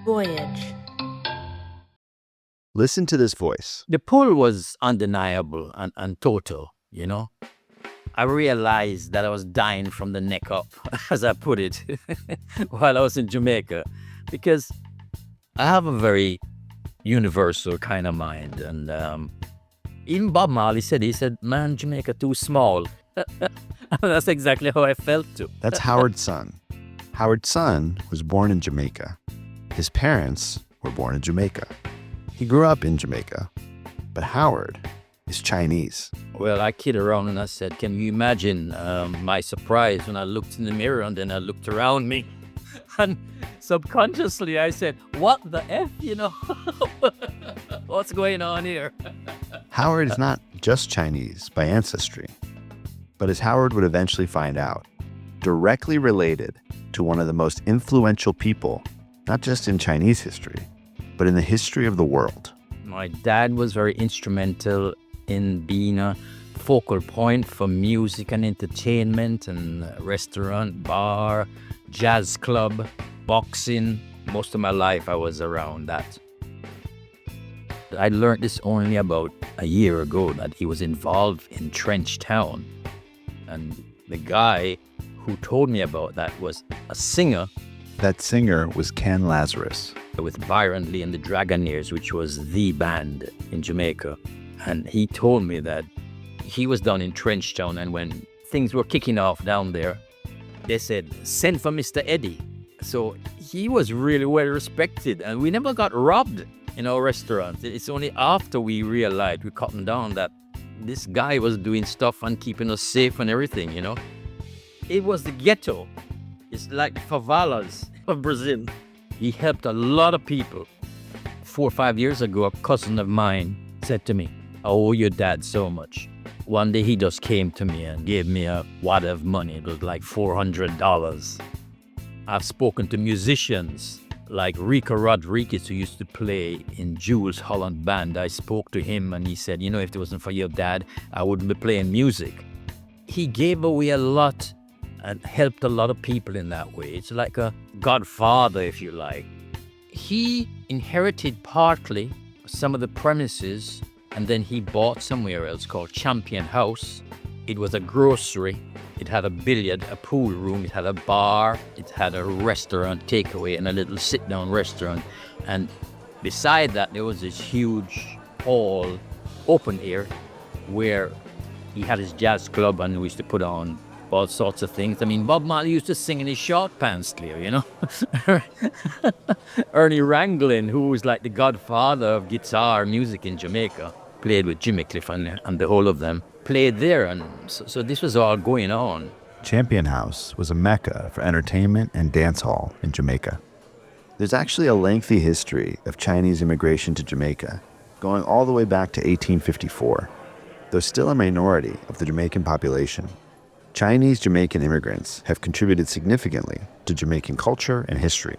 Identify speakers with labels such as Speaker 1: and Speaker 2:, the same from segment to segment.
Speaker 1: Voyage.
Speaker 2: Listen to this voice.
Speaker 3: The pull was undeniable and total, you know. I realized that I was dying from the neck up, as I put it, while I was in Jamaica, because I have a very universal kind of mind. And even Bob Marley said, man, Jamaica too small. That's exactly how I felt too.
Speaker 2: That's Howard Sun. Howard Sun was born in Jamaica. His parents were born in Jamaica. He grew up in Jamaica, but Howard is Chinese.
Speaker 3: Well, I kid around and I said, can you imagine my surprise when I looked in the mirror and then I looked around me? And subconsciously I said, what the F, you know? What's going on here?
Speaker 2: Howard is not just Chinese by ancestry, but as Howard would eventually find out, directly related to one of the most influential people, not just in Chinese history, but in the history of the world.
Speaker 3: My dad was very instrumental in being a focal point for music and entertainment and restaurant, bar, jazz club, boxing. Most of my life I was around that. I learned this only about a year ago, that he was involved in Trench Town. And the guy who told me about that was a singer.
Speaker 2: That singer was Ken Lazarus.
Speaker 3: With Byron Lee and the Dragonaires, which was the band in Jamaica. And he told me that he was down in Trench Town, and when things were kicking off down there, they said, send for Mr. Eddie. So he was really well respected, and we never got robbed in our restaurant. It's only after we realized, we cottoned down, that this guy was doing stuff and keeping us safe and everything, you know. It was the ghetto. It's like the favelas of Brazil. He helped a lot of people. 4 or 5 years ago, a cousin of mine said to me, I owe your dad so much. One day he just came to me and gave me a wad of money. It was like $400. I've spoken to musicians like Rico Rodriguez, who used to play in Jules Holland Band. I spoke to him and he said, you know, if it wasn't for your dad, I wouldn't be playing music. He gave away a lot and helped a lot of people in that way. It's like a godfather, if you like. He inherited partly some of the premises, and then he bought somewhere else called Champion House. It was a grocery. It had a billiard, a pool room. It had a bar. It had a restaurant, takeaway, and a little sit-down restaurant. And beside that, there was this huge hall, open air, where he had his jazz club, and we used to put on all sorts of things. I mean, Bob Marley used to sing in his short pants clear, you know. Ernie Ranglin, who was like the godfather of guitar music in Jamaica, played with Jimmy Cliff and the whole of them, played there. And so this was all going on.
Speaker 2: Champion House was a mecca for entertainment and dance hall in Jamaica. There's actually a lengthy history of Chinese immigration to Jamaica, going all the way back to 1854. Though still a minority of the Jamaican population, Chinese Jamaican immigrants have contributed significantly to Jamaican culture and history.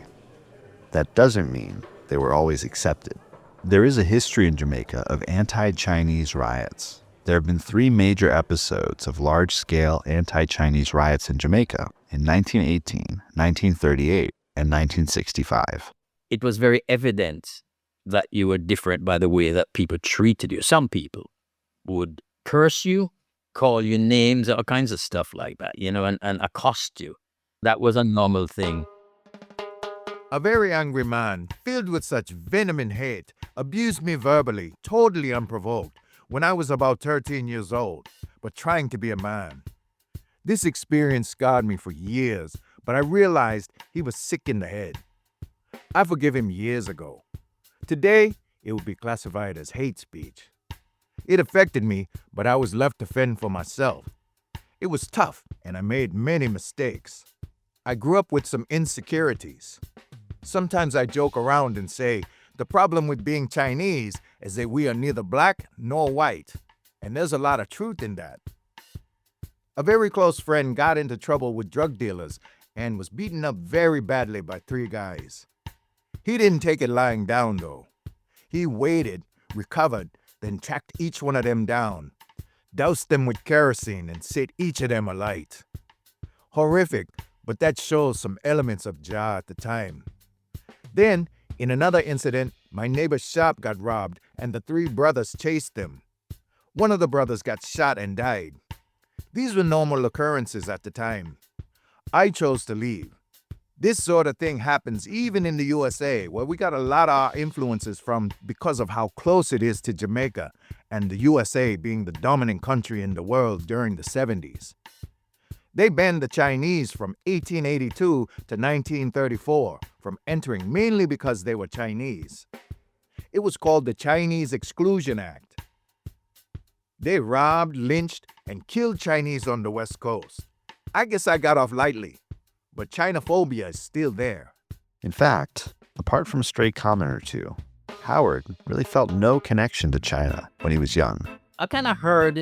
Speaker 2: That doesn't mean they were always accepted. There is a history in Jamaica of anti-Chinese riots. There have been 3 major episodes of large-scale anti-Chinese riots in Jamaica in 1918, 1938, and 1965.
Speaker 3: It was very evident that you were different by the way that people treated you. Some people would curse you, call you names, all kinds of stuff like that, you know, and accost you. That was a normal thing.
Speaker 4: A very angry man, filled with such venom and hate, abused me verbally, totally unprovoked, when I was about 13 years old, but trying to be a man. This experience scarred me for years, but I realized he was sick in the head. I forgave him years ago. Today, it would be classified as hate speech. It affected me, but I was left to fend for myself. It was tough, and I made many mistakes. I grew up with some insecurities. Sometimes I joke around and say, the problem with being Chinese is that we are neither black nor white, and there's a lot of truth in that. A very close friend got into trouble with drug dealers and was beaten up very badly by 3 guys. He didn't take it lying down, though. He waited, recovered, then tracked each one of them down, doused them with kerosene, and set each of them alight. Horrific, but that shows some elements of Jah at the time. Then In another incident, my neighbor's shop got robbed and the three brothers chased them. One of the brothers got shot and died. These were normal occurrences at the time. I chose to leave. This sort of thing happens even in the USA, where we got a lot of our influences from because of how close it is to Jamaica, and the USA being the dominant country in the world during the 70s. They banned the Chinese from 1882 to 1934 from entering mainly because they were Chinese. It was called the Chinese Exclusion Act. They robbed, lynched, and killed Chinese on the West Coast. I guess I got off lightly, but Chinophobia is still there.
Speaker 2: In fact, apart from a stray comment or two, Howard really felt no connection to China when he was young.
Speaker 3: I kind of heard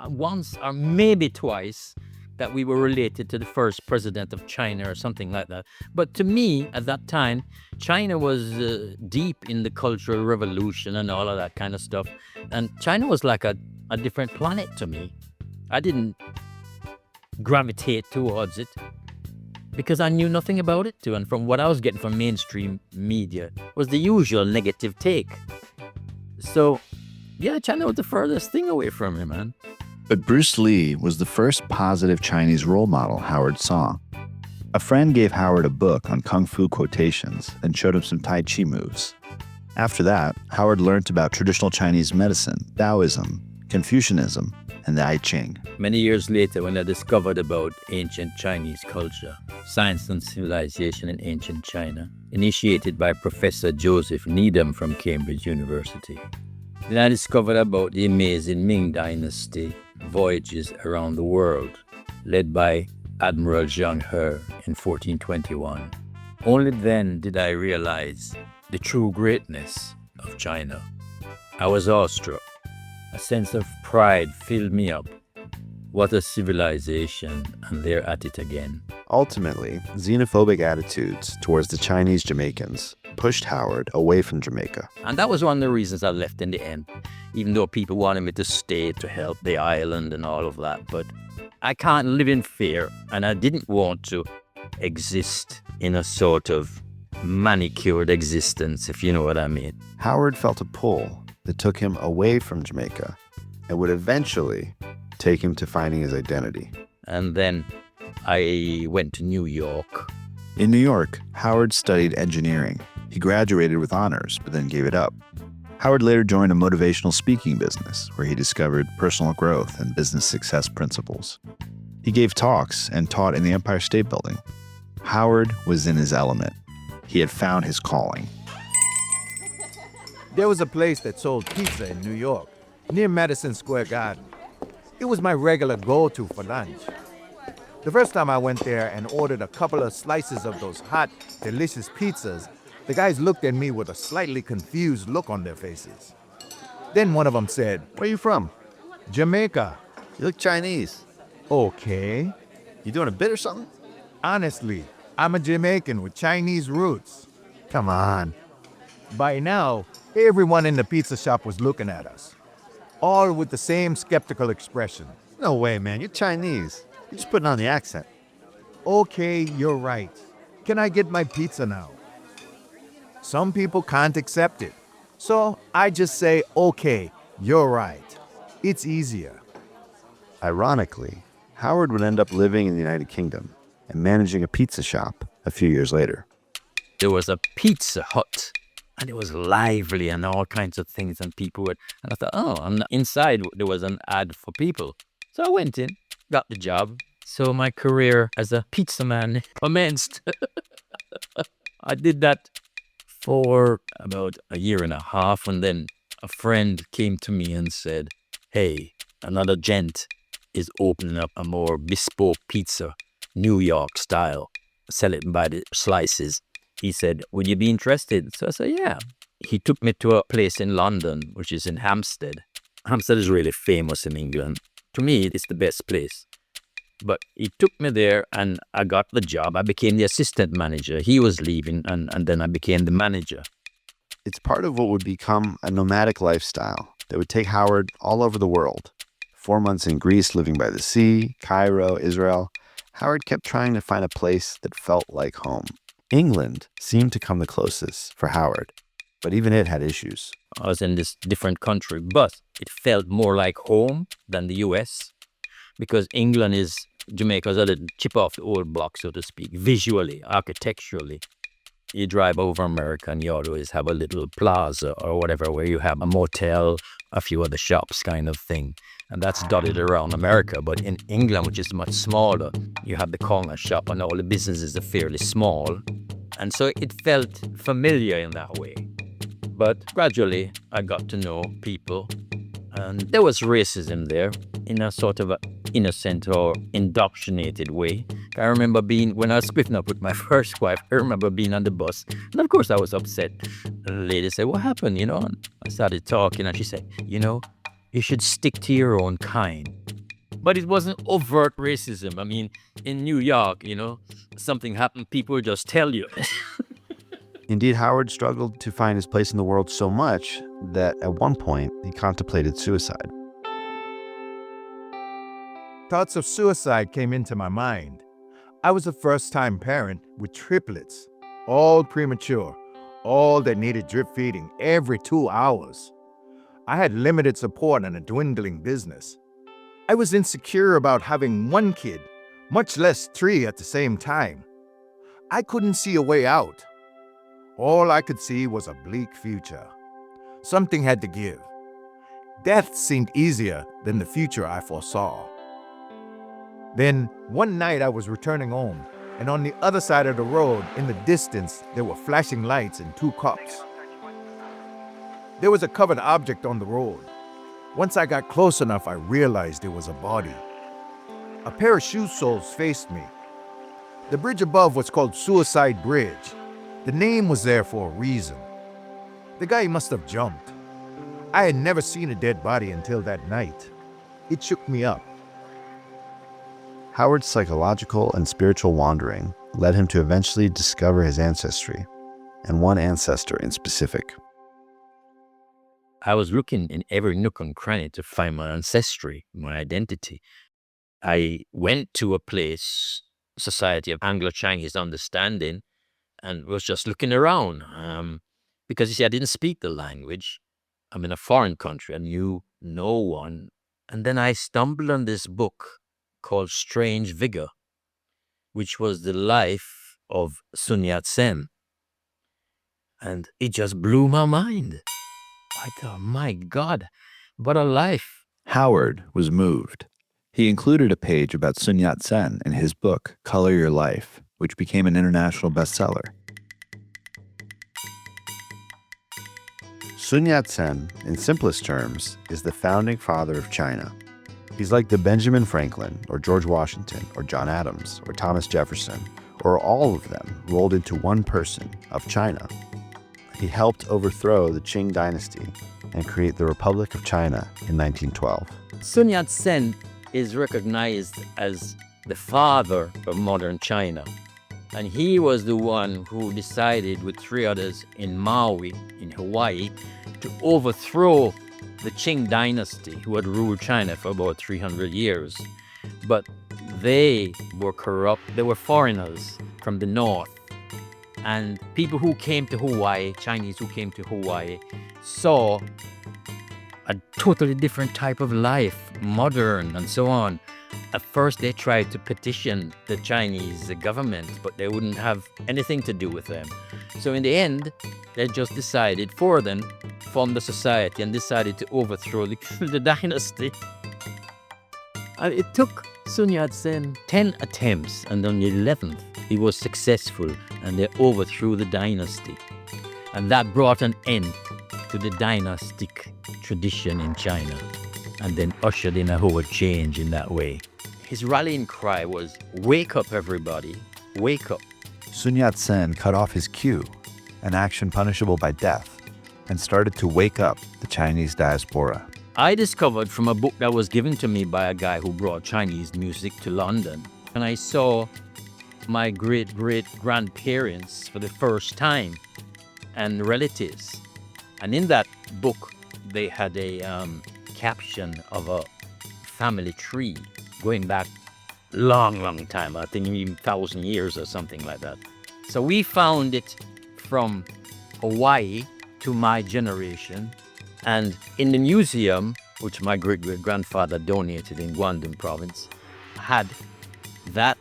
Speaker 3: once or maybe twice that we were related to the first president of China or something like that. But to me, at that time, China was deep in the Cultural Revolution and all of that kind of stuff. And China was like a different planet to me. I didn't gravitate towards it because I knew nothing about it too. And from what I was getting from mainstream media was the usual negative take. So, yeah, China was the furthest thing away from me, man.
Speaker 2: But Bruce Lee was the first positive Chinese role model Howard saw. A friend gave Howard a book on kung fu quotations and showed him some Tai Chi moves. After that, Howard learned about traditional Chinese medicine, Taoism, Confucianism, and the I Ching.
Speaker 3: Many years later, when I discovered about ancient Chinese culture, science and civilization in ancient China, initiated by Professor Joseph Needham from Cambridge University, then I discovered about the amazing Ming Dynasty voyages around the world, led by Admiral Zhang He in 1421. Only then did I realize the true greatness of China. I was awestruck. A sense of pride filled me up. What a civilization, and they're at it again.
Speaker 2: Ultimately, xenophobic attitudes towards the Chinese Jamaicans pushed Howard away from Jamaica.
Speaker 3: And that was one of the reasons I left in the end, even though people wanted me to stay to help the island and all of that. But I can't live in fear, and I didn't want to exist in a sort of manicured existence, if you know what I mean.
Speaker 2: Howard felt a pull that took him away from Jamaica and would eventually take him to finding his identity.
Speaker 3: And then I went to New York.
Speaker 2: In New York, Howard studied engineering. He graduated with honors, but then gave it up. Howard later joined a motivational speaking business where he discovered personal growth and business success principles. He gave talks and taught in the Empire State Building. Howard was in his element. He had found his calling.
Speaker 4: There was a place that sold pizza in New York, near Madison Square Garden. It was my regular go-to for lunch. The first time I went there and ordered a couple of slices of those hot, delicious pizzas, the guys looked at me with a slightly confused look on their faces. Then one of them said,
Speaker 2: Where are you from?
Speaker 4: Jamaica.
Speaker 2: You look Chinese.
Speaker 4: Okay.
Speaker 2: You doing a bit or something?
Speaker 4: Honestly, I'm a Jamaican with Chinese roots.
Speaker 2: Come on.
Speaker 4: By now, everyone in the pizza shop was looking at us, all with the same skeptical expression.
Speaker 2: No way, man. You're Chinese. You're just putting on the accent.
Speaker 4: Okay, you're right. Can I get my pizza now? Some people can't accept it. So I just say, okay, you're right. It's easier.
Speaker 2: Ironically, Howard would end up living in the United Kingdom and managing a pizza shop a few years later.
Speaker 3: There was a Pizza Hut, and it was lively and all kinds of things, and people would, and I thought, oh, inside there was an ad for people. So I went in, got the job. So my career as a pizza man commenced. I did that for about a year and a half, and then a friend came to me and said, hey, another gent is opening up a more bespoke pizza, New York style, sell it by the slices. He said, would you be interested? So I said, yeah. He took me to a place in London, which is in Hampstead. Hampstead is really famous in England. To me, it's the best place. But he took me there and I got the job. I became the assistant manager. He was leaving and then I became the manager.
Speaker 2: It's part of what would become a nomadic lifestyle that would take Howard all over the world. 4 months in Greece, living by the sea, Cairo, Israel. Howard kept trying to find a place that felt like home. England seemed to come the closest for Howard, but even it had issues.
Speaker 3: I was in this different country, but it felt more like home than the US because England is Jamaica's a little chip off the old block, so to speak, visually, architecturally. You drive over America and you always have a little plaza or whatever where you have a motel, a few other shops kind of thing. And that's dotted around America. But in England, which is much smaller, you have the corner shop and all the businesses are fairly small. And so it felt familiar in that way. But gradually, I got to know people. And there was racism there in a sort of a innocent or indoctrinated way. I remember when I was splitting up with my first wife, I remember being on the bus. And of course, I was upset. And the lady said, "What happened?" And I started talking and she said, "You should stick to your own kind." But it wasn't overt racism. I mean, in New York, something happened, people would just tell you.
Speaker 2: Indeed, Howard struggled to find his place in the world so much that at one point he contemplated suicide.
Speaker 4: Thoughts of suicide came into my mind. I was a first-time parent with triplets, all premature, all that needed drip feeding every 2 hours. I had limited support and a dwindling business. I was insecure about having one kid, much less 3 at the same time. I couldn't see a way out. All I could see was a bleak future. Something had to give. Death seemed easier than the future I foresaw. Then, one night I was returning home, and on the other side of the road, in the distance, there were flashing lights and 2 cops. There was a covered object on the road. Once I got close enough, I realized it was a body. A pair of shoe soles faced me. The bridge above was called Suicide Bridge. The name was there for a reason. The guy must have jumped. I had never seen a dead body until that night. It shook me up.
Speaker 2: Howard's psychological and spiritual wandering led him to eventually discover his ancestry, and one ancestor in specific.
Speaker 3: I was looking in every nook and cranny to find my ancestry, my identity. I went to a place, Society of Anglo-Chinese Understanding, and was just looking around. Because, you see, I didn't speak the language. I'm in a foreign country. I knew no one. And then I stumbled on this book called Strange Vigor, which was the life of Sun Yat Sen. And it just blew my mind. I thought, my God, what a life.
Speaker 2: Howard was moved. He included a page about Sun Yat Sen in his book, Color Your Life, which became an international bestseller. Sun Yat Sen, in simplest terms, is the founding father of China. He's like the Benjamin Franklin, or George Washington, or John Adams, or Thomas Jefferson, or all of them rolled into one person of China. He helped overthrow the Qing dynasty and create the Republic of China in 1912.
Speaker 3: Sun Yat Sen is recognized as the father of modern China. And he was the one who decided, with 3 others in Maui, in Hawaii, to overthrow the Qing dynasty, who had ruled China for about 300 years. But they were corrupt. They were foreigners from the north. And people who came to Hawaii, Chinese who came to Hawaii, saw a totally different type of life, modern and so on. At first, they tried to petition the Chinese government, but they wouldn't have anything to do with them. So in the end, they just decided, 4 of them formed a society and decided to overthrow the dynasty. And it took Sun Yat Sen 10 attempts, and on the 11th, he was successful, and they overthrew the dynasty. And that brought an end to the dynastic tradition in China, and then ushered in a whole change in that way. His rallying cry was, "Wake up, everybody, wake up."
Speaker 2: Sun Yat Sen cut off his queue, an action punishable by death, and started to wake up the Chinese diaspora.
Speaker 3: I discovered from a book that was given to me by a guy who brought Chinese music to London, and I saw my great-great-grandparents for the first time, and relatives. And in that book, they had a caption of a family tree going back long time, I think even 1,000 years or something like that. So we found it from Hawaii to my generation. And in the museum, which my great-great-grandfather donated in Guangdong province, had that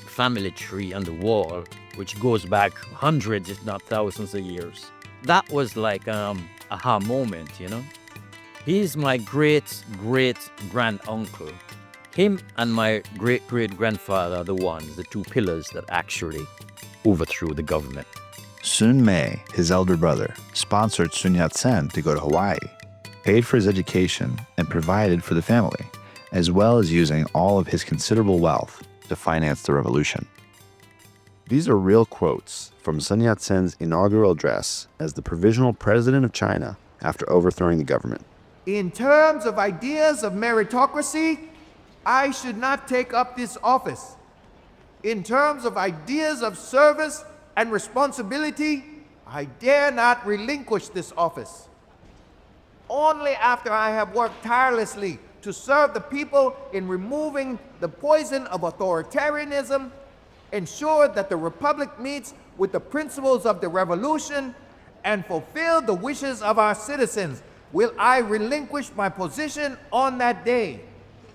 Speaker 3: family tree on the wall, which goes back hundreds, if not thousands of years. That was like aha moment, you know. He's my great-great-grand-uncle. Him and my great-great-grandfather are the two pillars that actually overthrew the government.
Speaker 2: Sun Mei, his elder brother, sponsored Sun Yat Sen to go to Hawaii, paid for his education, and provided for the family, as well as using all of his considerable wealth to finance the revolution. These are real quotes from Sun Yat Sen's inaugural address as the provisional president of China after overthrowing the government.
Speaker 4: In terms of ideas of meritocracy, I should not take up this office. In terms of ideas of service and responsibility, I dare not relinquish this office. Only after I have worked tirelessly to serve the people in removing the poison of authoritarianism, ensure that the Republic meets with the principles of the revolution, and fulfill the wishes of our citizens, will I relinquish my position on that day.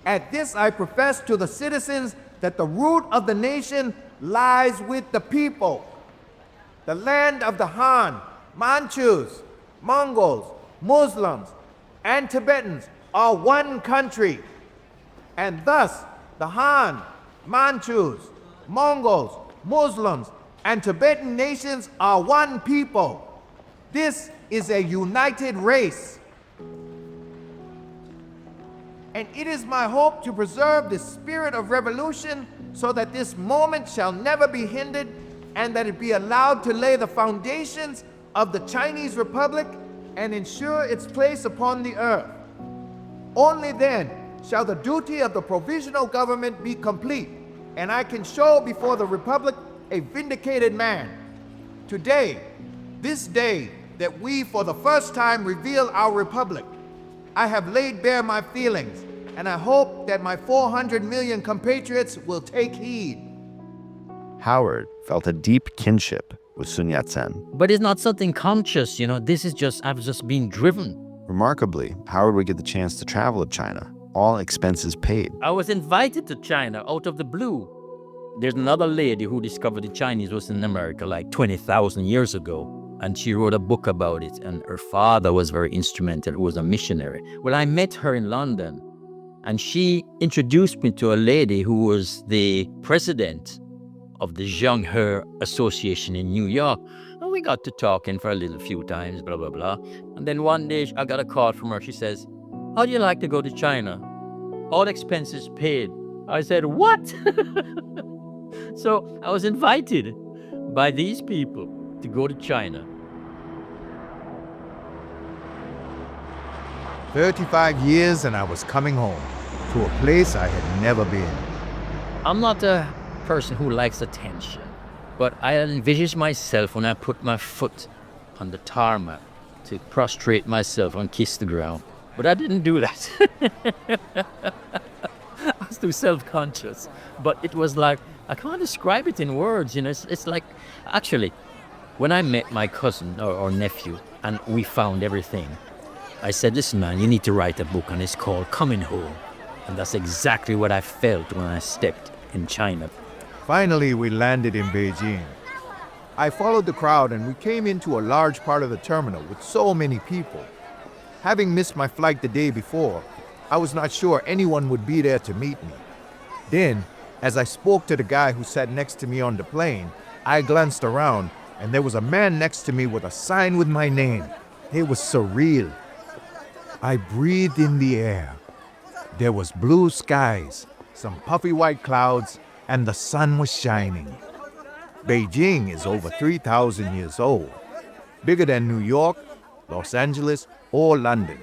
Speaker 4: At this I profess to the citizens that the root of the nation lies with the people. The land of the Han, Manchus, Mongols, Muslims, and Tibetans are one country. And thus, the Han, Manchus, Mongols, Muslims, and Tibetan nations are one people. This is a united race. And it is my hope to preserve the spirit of revolution so that this moment shall never be hindered and that it be allowed to lay the foundations of the Chinese Republic and ensure its place upon the earth. Only then shall the duty of the provisional government be complete, and I can show before the Republic a vindicated man. Today, this day that we for the first time reveal our Republic, I have laid bare my feelings, and I hope that my 400 million compatriots will take heed.
Speaker 2: Howard felt a deep kinship with Sun Yat Sen.
Speaker 3: But it's not something conscious, you know. This is just, I've just been driven.
Speaker 2: Remarkably, Howard would get the chance to travel to China, all expenses paid.
Speaker 3: I was invited to China out of the blue. There's another lady who discovered the Chinese was in America like 20,000 years ago. And she wrote a book about it. And her father was very instrumental. He was a missionary. Well, I met her in London. And she introduced me to a lady who was the president of the Zheng He Association in New York. And we got to talking for a few times, blah, blah, blah. And then one day I got a call from her. She says, "How do you like to go to China? All expenses paid." I said, "What?" So I was invited by these people to go to China.
Speaker 4: 35 years and I was coming home to a place I had never been.
Speaker 3: I'm not a person who likes attention, but I envisage myself when I put my foot on the tarmac to prostrate myself and kiss the ground. But I didn't do that. I was too self-conscious. But it was like, I can't describe it in words, you know. It's like, actually, when I met my cousin or nephew and we found everything, I said, "Listen, man, you need to write a book, and it's called Coming Home." And that's exactly what I felt when I stepped in China.
Speaker 4: Finally, we landed in Beijing. I followed the crowd and we came into a large part of the terminal with so many people. Having missed my flight the day before, I was not sure anyone would be there to meet me. Then, as I spoke to the guy who sat next to me on the plane, I glanced around and there was a man next to me with a sign with my name. It was surreal. I breathed in the air. There was blue skies, some puffy white clouds, and the sun was shining. Beijing is over 3,000 years old, bigger than New York, Los Angeles, or London.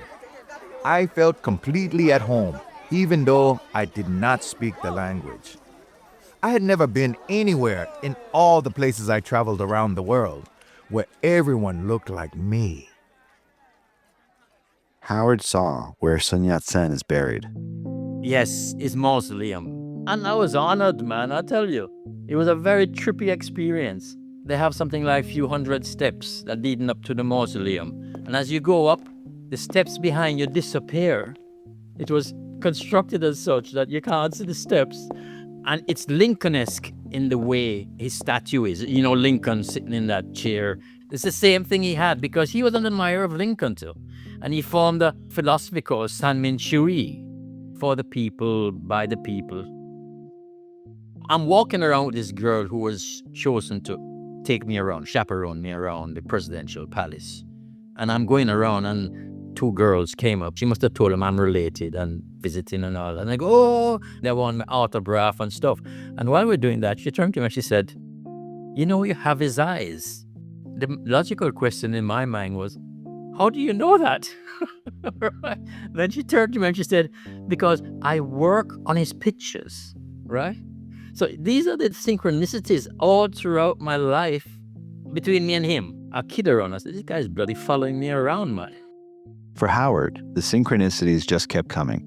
Speaker 4: I felt completely at home, even though I did not speak the language. I had never been anywhere in all the places I traveled around the world where everyone looked like me.
Speaker 2: Howard saw where Sun Yat Sen is buried.
Speaker 3: Yes, his mausoleum. And I was honored, man, I tell you. It was a very trippy experience. they have something like a few hundred steps that leading up to the mausoleum. And as you go up, the steps behind you disappear. It was constructed as such that you can't see the steps. And it's Lincoln-esque in the way his statue is. You know, Lincoln sitting in that chair. It's the same thing he had because he was an admirer of Lincoln too. And he formed a philosophy called San Chui, for the people, by the people. I'm walking around with this girl who was chosen to take me around, chaperone me around the presidential palace. And I'm going around and two girls came up. She must have told them I'm related and visiting and all. And I go, oh, they want my autograph and stuff. And while we're doing that, she turned to me and she said, you know, you have his eyes. The logical question in my mind was, how do you know that? Then she turned to me and she said, because I work on his pictures, right? So these are the synchronicities all throughout my life between me and him. I kid around. I said, this guy's bloody following me around, man.
Speaker 2: For Howard, the synchronicities just kept coming.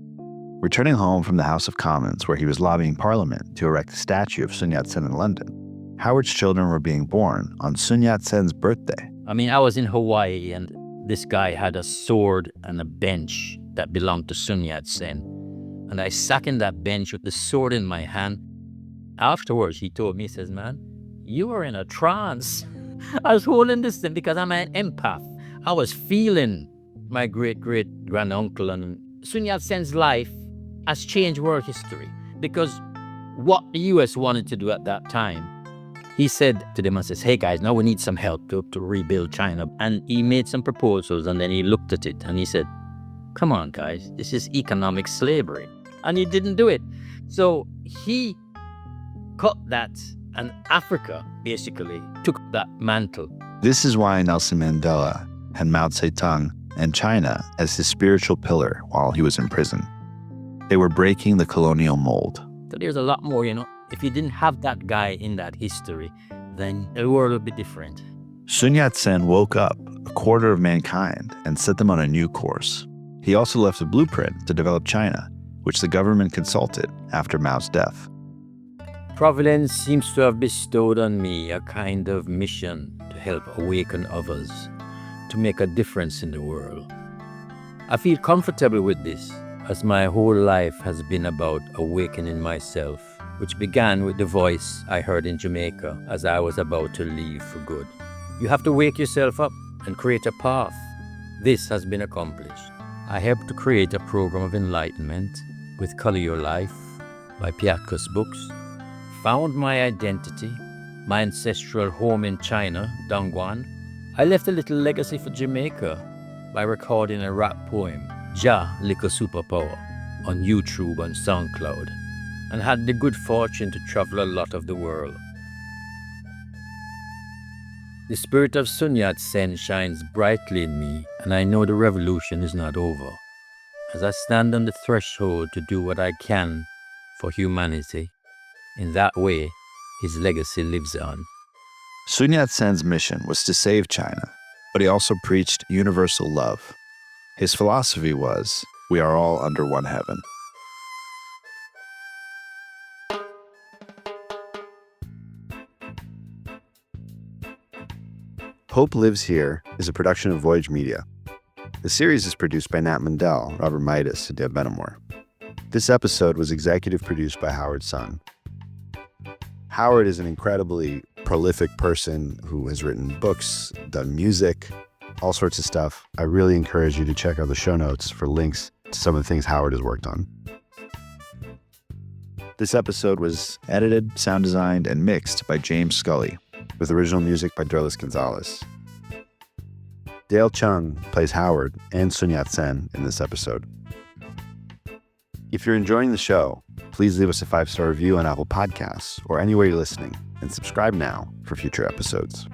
Speaker 2: Returning home from the House of Commons, where he was lobbying Parliament to erect a statue of Sun Yat Sen in London, Howard's children were being born on Sun Yat Sen's birthday.
Speaker 3: I mean, I was in Hawaii and this guy had a sword and a bench that belonged to Sun Yat Sen. And I sat in that bench with the sword in my hand. Afterwards, he told me, he says, man, you were in a trance. I was holding this thing because I'm an empath. I was feeling my great-great-granduncle. And Sun Yat Sen's life has changed world history because what the U.S. wanted to do at that time, he said to them and says, hey guys, now we need some help to rebuild China. And he made some proposals and then he looked at it and he said, come on guys, this is economic slavery. And he didn't do it. So he cut that and Africa basically took that mantle.
Speaker 2: This is why Nelson Mandela had Mao Zedong and China as his spiritual pillar while he was in prison. They were breaking the colonial mold.
Speaker 3: So there's a lot more, you know. If you didn't have that guy in that history, then the world would be different.
Speaker 2: Sun Yat-sen woke up a quarter of mankind and set them on a new course. He also left a blueprint to develop China, which the government consulted after Mao's death.
Speaker 3: Providence seems to have bestowed on me a kind of mission to help awaken others, to make a difference in the world. I feel comfortable with this, as my whole life has been about awakening myself, which began with the voice I heard in Jamaica as I was about to leave for good. You have to wake yourself up and create a path. This has been accomplished. I helped to create a program of enlightenment with Color Your Life by Piatkus Books, found my identity, my ancestral home in China, Dongguan. I left a little legacy for Jamaica by recording a rap poem, Ja Liquor Superpower, on YouTube and SoundCloud, and had the good fortune to travel a lot of the world. The spirit of Sun Yat Sen shines brightly in me, and I know the revolution is not over. As I stand on the threshold to do what I can for humanity, in that way, his legacy lives on.
Speaker 2: Sun Yat-sen's mission was to save China, but he also preached universal love. His philosophy was, we are all under one heaven. Hope Lives Here is a production of Voyage Media. The series is produced by Nat Mundell, Robert Midas, and Deb Benamor. This episode was executive produced by Howard Sun. Howard is an incredibly prolific person who has written books, done music, all sorts of stuff. I really encourage you to check out the show notes for links to some of the things Howard has worked on. This episode was edited, sound designed, and mixed by James Scully, with original music by Derlis Gonzalez. Dale Chung plays Howard and Sun Yat-sen in this episode. If you're enjoying the show, please leave us a 5-star review on Apple Podcasts or anywhere you're listening, and subscribe now for future episodes.